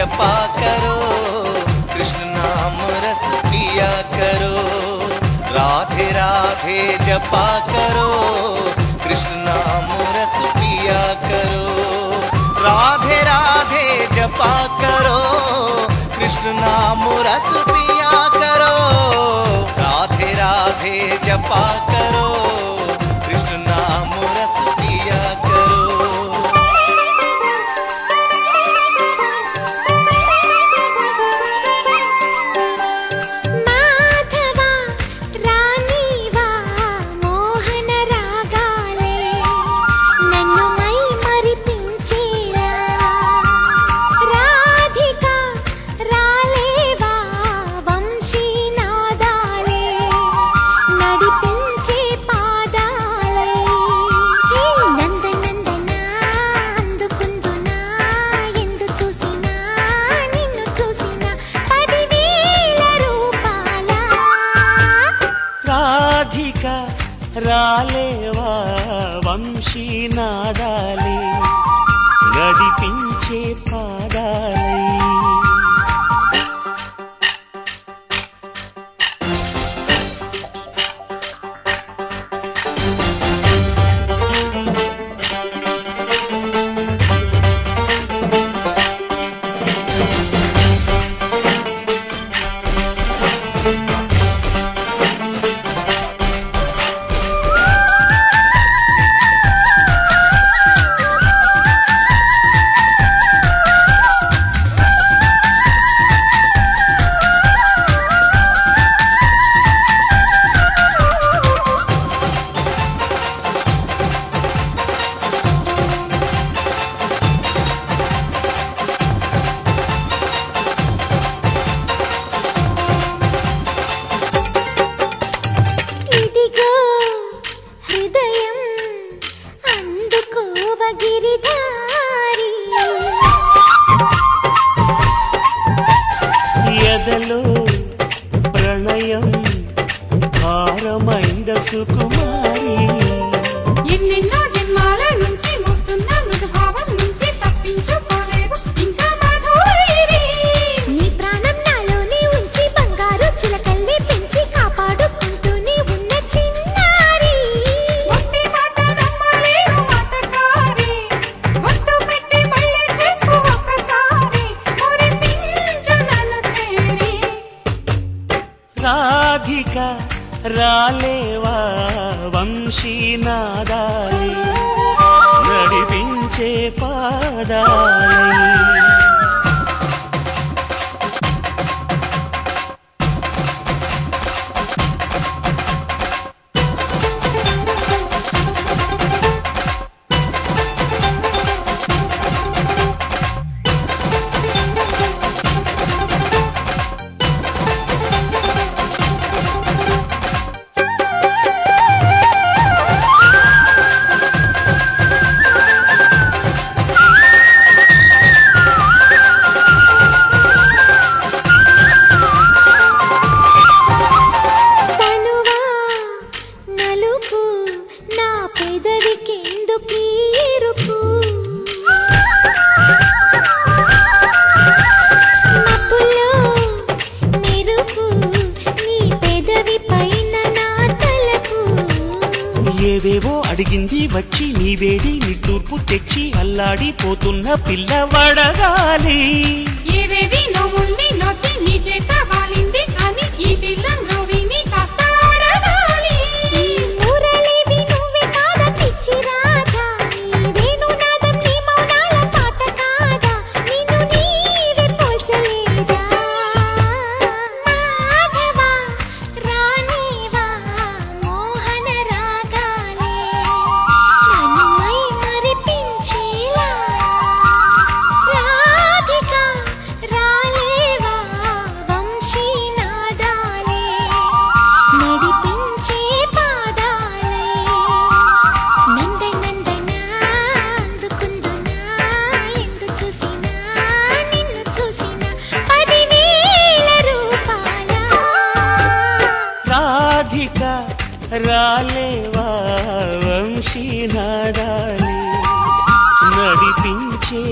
जपा करो, कृष्ण नाम रस पिया करो। राधे राधे जपा करो, कृष्ण नाम रस पिया करो। राधे राधे जपा करो, कृष्ण नाम रस पिया करो। राधे राधे जपा करो, कृष्ण नाम रस पिया करो। माधवा रानीवा मोहन रागाले नन्नु मై మరిపించేలా। రాధికా రాలేవా వంశీనాదాలే నడిపించే పాదాలై। నందనందన అందుకుందునా ఎందు చూసినా నిన్ను చూసినా 10,000 రూపాల। రాధికా రాలేవా వంశీనాదాలే నడిపించే పాదాలై। ఇదిగో హృదయం అందుకోవ గిరిధారి। ఎదలో ప్రణయం భారమైంద సుకుమారి। ఎన్నెన్నో జన్మాల నుంచి మోస్తున్న మృదుభావం నుంచి తప్పించుకోలేవు ఇంకా మధురైరి। నీ ప్రాణం నాలోనే ఉంచి బంగారు చిలకల్లి పెంచి కాపాడుకుంటూనే ఉన్న చిన్నారి। ఒట్టి మాట నమ్మలేను మాటకారి, ఒట్టు పెట్టి మళ్ళీ చెప్పు ఒక్కసారి మురిపించు నన్ను చేరి। రాధికా రాలేవా వంశీనాదాలే నడిపించే పాదాలై। తనువా నలుపు నా పెదవికెందుకీ ఎరుపు। మబ్బులో మెరుపు నీ పెదవి పైన నా తలపు। ఏవేవో అడిగింది వచ్చి నీ వేడి నిట్టూర్పు తెచ్చి అల్లాడిపోతున్న పిల్లవడగాలి। ఏవేవి నువ్వుండి నొచ్చి నీ చేత వాలింది అని ఈ పిల్లం రోవిని కాస్త అడగాలి। మురళివి నువ్వే కాదా పిచ్చి రాధా, నీ వేణునాదం నీ మౌనాల పాట కాదా, నిన్ను నీవే పోల్చలేదా। మాధవా రానీవా మోహన రాగాలే నన్ను మై మరిపించేలా। రాధికా రాలేవా వంశీనాదాలే నడిపించే పాదాలై। నందనందన అందుకుందునా ఎందు చూసినా నిన్ను చూసినా 10,000 రూపాల। రాధికా రాలేవా వంశీనాదాలే నడిపించే